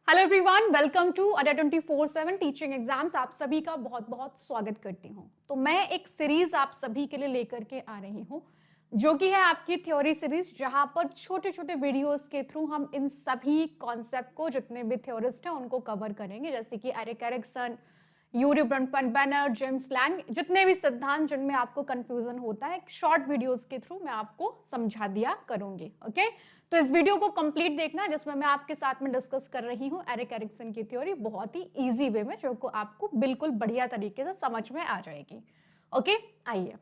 Hello everyone, welcome to अड्डा 24/7 teaching exams. आप सभी का बहुत बहुत स्वागत करती हूँ। तो मैं एक सीरीज आप सभी के लिए लेकर के आ रही हूँ जो कि है आपकी थ्योरी सीरीज, जहां पर छोटे छोटे वीडियोस के थ्रू हम इन सभी कॉन्सेप्ट को, जितने भी थ्योरिस्ट हैं उनको कवर करेंगे, जैसे कि Erik Erikson, Urie Bruner, James Lange, जितने भी सिद्धांत जिनमें आपको कंफ्यूजन होता है, शॉर्ट वीडियोस के थ्रू मैं आपको समझा दिया करूंगी। ओके, तो इस वीडियो को कंप्लीट देखना, जिसमें मैं आपके साथ में डिस्कस कर रही हूँ एरिक एरिक्सन की थ्योरी बहुत ही इजी वे में, जो को आपको बिल्कुल बढ़िया तरीके से समझ में आ जाएगी। ओके, आइए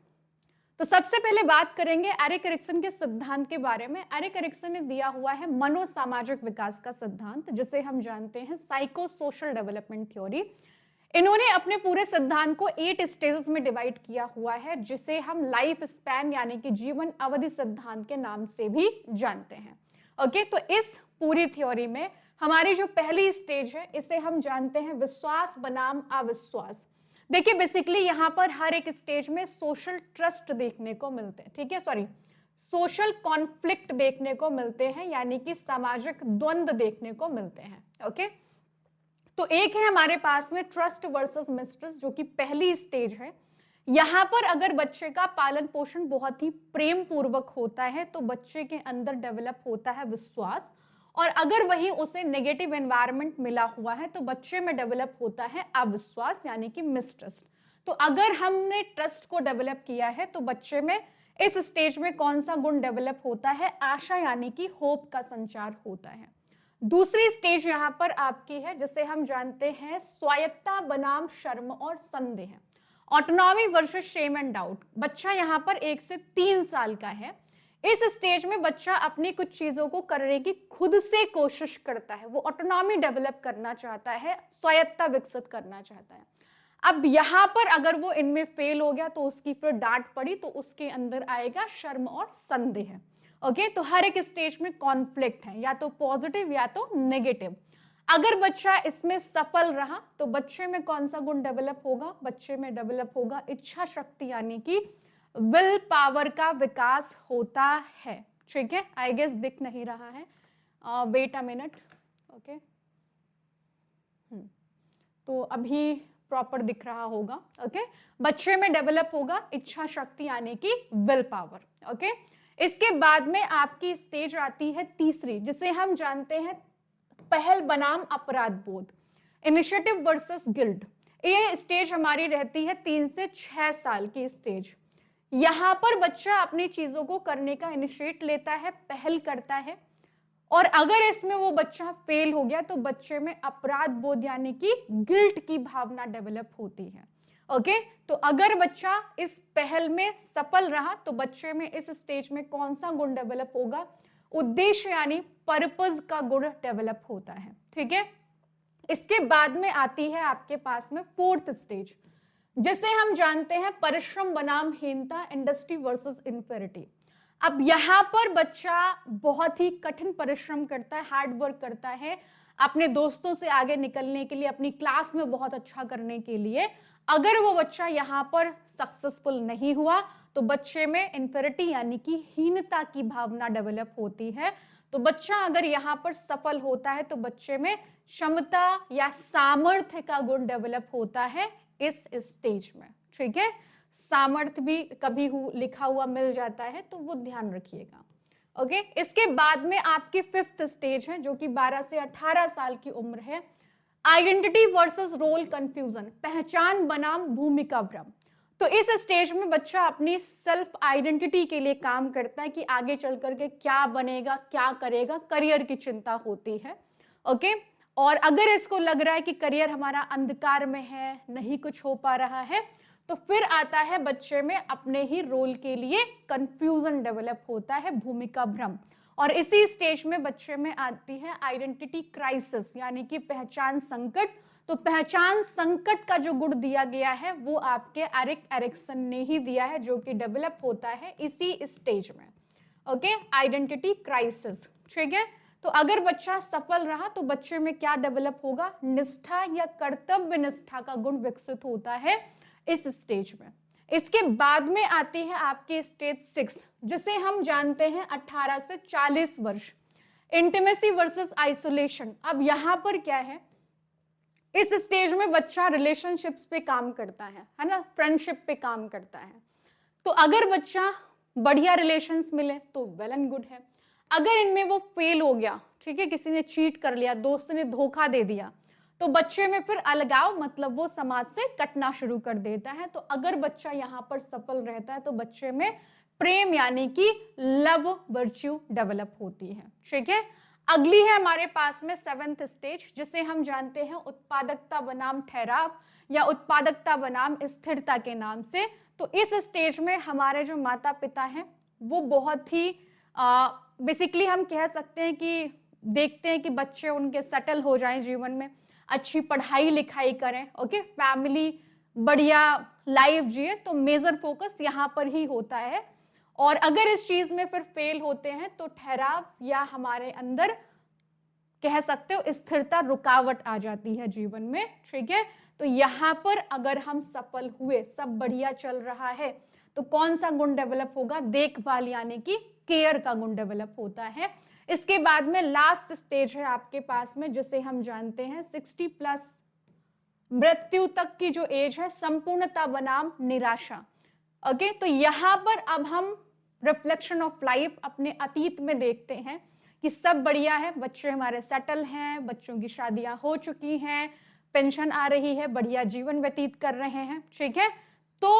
तो सबसे पहले बात करेंगे एरिक एरिक्सन के सिद्धांत के बारे में। एरिक एरिक्सन ने दिया हुआ है मनोसामाजिक विकास का सिद्धांत, जिसे हम जानते हैं साइको सोशल डेवलपमेंट थ्योरी। इन्होंने अपने पूरे सिद्धांत को 8 स्टेजेस में डिवाइड किया हुआ है, जिसे हम लाइफ स्पैन यानी कि जीवन अवधि सिद्धांत के नाम से भी जानते हैं। ओके, तो इस पूरी थ्योरी में हमारी जो पहली स्टेज है, इसे हम जानते हैं विश्वास बनाम अविश्वास। देखिए, बेसिकली यहां पर हर एक स्टेज में सोशल ट्रस्ट देखने को मिलते हैं, ठीक है, सॉरी, सोशल कॉन्फ्लिक्ट देखने को मिलते हैं, यानी कि सामाजिक द्वंद्व देखने को मिलते हैं। ओके, तो एक है हमारे पास में ट्रस्ट वर्सेस मिसट्रस्ट, जो कि पहली स्टेज है। यहां पर अगर बच्चे का पालन पोषण बहुत ही प्रेम पूर्वक होता है तो बच्चे के अंदर डेवलप होता है विश्वास, और अगर वही उसे नेगेटिव एनवायरनमेंट मिला हुआ है तो बच्चे में डेवलप होता है अविश्वास यानी कि मिसट्रस्ट। तो अगर हमने ट्रस्ट को डेवलप किया है तो बच्चे में इस स्टेज में कौन सा गुण डेवलप होता है? आशा यानी कि होप का संचार होता है। दूसरी स्टेज यहां पर आपकी है, जिसे हम जानते हैं स्वायत्ता बनाम शर्म और संदेह, autonomy versus shame and doubt. बच्चा यहां पर 1 से 3 साल का है। इस स्टेज में बच्चा अपनी कुछ चीजों को करने की खुद से कोशिश करता है, वो ऑटोनॉमी डेवलप करना चाहता है, स्वायत्ता विकसित करना चाहता है। अब यहां पर अगर वो इनमें फेल हो गया तो उसकी फिर डांट पड़ी तो उसके अंदर आएगा शर्म और संदेह। ओके, तो हर एक स्टेज में कॉन्फ्लिक्ट है, या तो पॉजिटिव या तो नेगेटिव। अगर बच्चा इसमें सफल रहा तो बच्चे में कौन सा गुण डेवलप होगा? बच्चे में डेवलप होगा इच्छा शक्ति यानी कि विल पावर का विकास होता है। ठीक है, आई गेस दिख नहीं रहा है, वेट अ मिनट। ओके, तो अभी प्रॉपर दिख रहा होगा। ओके, बच्चे में डेवलप होगा इच्छा शक्ति यानी कि विल पावर। ओके, इसके बाद में आपकी स्टेज आती है तीसरी, जिसे हम जानते हैं पहल बनाम अपराध बोध, इनिशिएटिव वर्सेस गिल्ट। ये स्टेज हमारी रहती है 3 से 6 साल की स्टेज। यहां पर बच्चा अपनी चीजों को करने का इनिशिएट लेता है, पहल करता है, और अगर इसमें वो बच्चा फेल हो गया तो बच्चे में अपराध बोध यानी कि गिल्ट की भावना डेवलप होती है। ओके, तो अगर बच्चा इस पहल में सफल रहा तो बच्चे में इस स्टेज में कौन सा गुण डेवलप होगा? उद्देश्य यानी पर्पस का गुण डेवलप होता है। ठीक है, इसके बाद में आती है आपके पास में फोर्थ स्टेज, जिसे हम जानते हैं परिश्रम बनाम हीनता, इंडस्ट्री वर्सेस इंफेरिटी। अब यहां पर बच्चा बहुत ही कठिन परिश्रम करता है, हार्ड वर्क करता है अपने दोस्तों से आगे निकलने के लिए, अपनी क्लास में बहुत अच्छा करने के लिए। अगर वो बच्चा यहां पर सक्सेसफुल नहीं हुआ तो बच्चे में इंफेरिटी यानी कि हीनता की भावना डेवलप होती है। तो बच्चा अगर यहां पर सफल होता है तो बच्चे में क्षमता या सामर्थ्य का गुण डेवलप होता है इस स्टेज में। ठीक है, सामर्थ्य भी कभी लिखा हुआ मिल जाता है तो वो ध्यान रखिएगा। ओके, इसके बाद में आपकी फिफ्थ स्टेज है, जो कि 12 से 18 साल की उम्र है, आइडेंटिटी वर्सेस रोल कंफ्यूजन, पहचान बनाम भूमिका भ्रम। तो इस स्टेज में बच्चा अपनी सेल्फ आइडेंटिटी के लिए काम करता है कि आगे चल करके क्या बनेगा, क्या करेगा, करियर की चिंता होती है। ओके, और अगर इसको लग रहा है कि करियर हमारा अंधकार में है, नहीं कुछ हो पा रहा है, तो फिर आता है बच्चे में अपने ही रोल के लिए कंफ्यूजन डेवलप होता है, भूमिका भ्रम। और इसी स्टेज में बच्चे में आती है आइडेंटिटी क्राइसिस यानी कि पहचान संकट। तो पहचान संकट का जो गुण दिया गया है वो आपके एरिक एरिक्सन ने ही दिया है, जो कि डेवलप होता है इसी स्टेज में। Okay, identity crisis. ठीक है, तो अगर बच्चा सफल रहा तो बच्चे में क्या डेवलप होगा? निष्ठा या कर्तव्य निष्ठा का गुण विकसित होता है इस स्टेज में। इसके बाद में आती है आपकी स्टेज 6, जिसे हम जानते हैं 18 से 40 वर्ष, इंटीमेसी वर्सेस आइसोलेशन। अब यहाँ पर क्या है, इस स्टेज में बच्चा रिलेशनशिप्स पे काम करता है ना, फ्रेंडशिप पे काम करता है। तो अगर बच्चा बढ़िया रिलेशंस मिले तो वेल एंड गुड है। अगर इनमें वो फेल हो गया, ठीक है, किसी ने चीट कर लिया, दोस्त ने धोखा दे दिया, तो बच्चे में फिर अलगाव, मतलब वो समाज से कटना शुरू कर देता है। तो अगर बच्चा यहाँ पर सफल रहता है तो बच्चे में प्रेम यानी कि लव वर्च्यू डेवलप होती है, ठीक है। अगली है हमारे पास में 7th स्टेज, जिसे हम जानते हैं उत्पादकता बनाम ठहराव या उत्पादकता बनाम स्थिरता के नाम से। तो इस स्टेज में हमारे जो माता पिता हैं वो बहुत ही बेसिकली हम कह सकते हैं कि देखते हैं कि बच्चे उनके सेटल हो जाएं जीवन में, अच्छी पढ़ाई लिखाई करें, ओके, फैमिली बढ़िया लाइफ जिए, तो मेजर फोकस यहाँ पर ही होता है। और अगर इस चीज में फिर फेल होते हैं तो ठहराव या हमारे अंदर कह सकते हो स्थिरता, रुकावट आ जाती है जीवन में, ठीक है। तो यहाँ पर अगर हम सफल हुए, सब बढ़िया चल रहा है, तो कौन सा गुण डेवलप होगा, देखभाल यानी कि केयर का गुण डेवलप होता है। इसके बाद में लास्ट स्टेज है आपके पास में, जिसे हम जानते हैं 60+ मृत्यु तक की जो एज है, संपूर्णता बनाम निराशा, ओके। तो यहाँ पर अब हम रिफ्लेक्शन ऑफ लाइफ अपने अतीत में देखते हैं कि सब बढ़िया है, बच्चे हमारे सेटल हैं, बच्चों की शादियां हो चुकी हैं, पेंशन आ रही है, बढ़िया जीवन व्यतीत कर रहे हैं, ठीक है, तो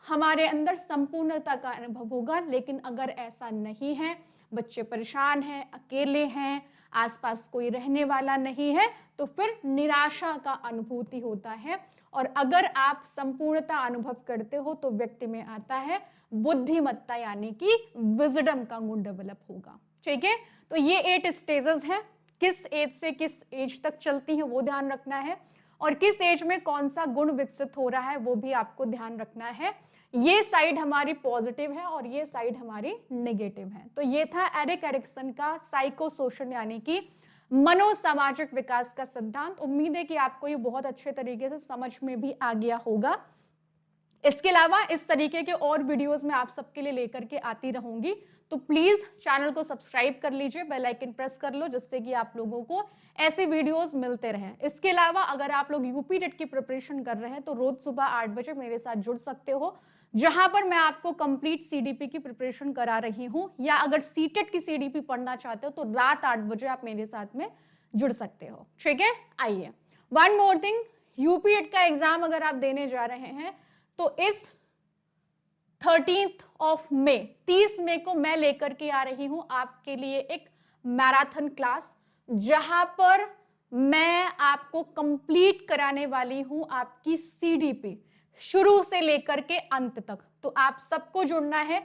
हमारे अंदर संपूर्णता का अनुभव होगा। लेकिन अगर ऐसा नहीं है, बच्चे परेशान हैं, अकेले हैं, आसपास कोई रहने वाला नहीं है, तो फिर निराशा का अनुभूति होता है। और अगर आप संपूर्णता अनुभव करते हो तो व्यक्ति में आता है बुद्धिमत्ता यानी कि विजडम का गुण डेवलप होगा, ठीक है। तो ये 8 स्टेजेस हैं, किस एज से किस एज तक चलती हैं वो ध्यान रखना है, और किस एज में कौन सा गुण विकसित हो रहा है वो भी आपको ध्यान रखना है। ये साइड हमारी पॉजिटिव है और ये साइड हमारी नेगेटिव है। तो ये था एरिक एरिक्सन का साइको सोशल यानी कि मनोसामाजिक विकास का सिद्धांत। उम्मीद है कि आपको ये बहुत अच्छे तरीके से समझ में भी आ गया होगा। इसके अलावा इस तरीके के और वीडियोस मैं आप सबके लिए लेकर के आती रहूंगी, तो प्लीज चैनल को सब्सक्राइब कर लीजिए, बेल आइकन प्रेस कर लो, जिससे कि आप लोगों को ऐसे वीडियोस मिलते रहें। इसके अलावा अगर आप लोग यूपी टेट की प्रिपरेशन कर रहे हैं तो रोज सुबह 8 बजे मेरे साथ जुड़ सकते हो, जहां पर मैं आपको कंप्लीट सीडीपी की प्रिपरेशन करा रही हूं। या अगर सीटेट की सीडीपी पढ़ना चाहते हो तो रात 8 बजे आप मेरे साथ में जुड़ सकते हो, ठीक है। आइए, one more thing, UP TET का एग्जाम अगर आप देने जा रहे हैं तो इस 13 मई 30 मई को मैं लेकर के आ रही हूं आपके लिए एक मैराथन क्लास, जहां पर मैं आपको कंप्लीट कराने वाली हूं आपकी सीडीपी शुरू से लेकर के अंत तक। तो आप सबको जुड़ना है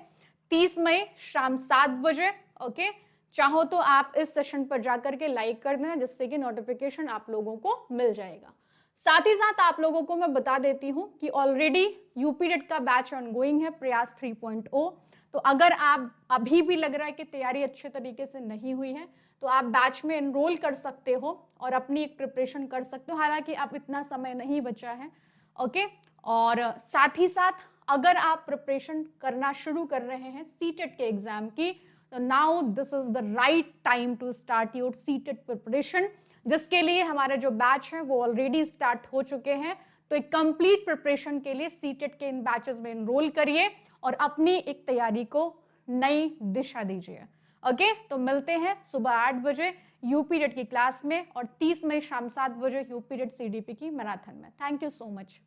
30 मई शाम 7 बजे, ओके। चाहो तो आप इस सेशन पर जाकर के लाइक कर देना, जिससे कि नोटिफिकेशन आप लोगों को मिल जाएगा। साथ ही साथ आप लोगों को मैं बता देती हूं कि ऑलरेडी यूपी टेट का बैच ऑनगोइंग है, प्रयास 3.0। तो अगर आप अभी भी लग रहा है कि तैयारी अच्छे तरीके से नहीं हुई है तो आप बैच में एनरोल कर सकते हो और अपनी एक प्रिपरेशन कर सकते हो, हालांकि अब इतना समय नहीं बचा है, ओके। और साथ ही साथ अगर आप प्रिपरेशन करना शुरू कर रहे हैं सीटेट के एग्जाम की, तो now this is the right time to start your CTET preparation, जिसके लिए हमारे जो बैच हैं वो ऑलरेडी स्टार्ट हो चुके हैं। तो एक कंप्लीट प्रिपरेशन के लिए सीटेट के इन बैचेस में एनरोल करिए और अपनी एक तैयारी को नई दिशा दीजिए, ओके। तो मिलते हैं सुबह 8 बजे यूपी टेट की क्लास में और 30 मई शाम 7 बजे यूपी टेट सीडीपी की मैराथन में। Thank you so much.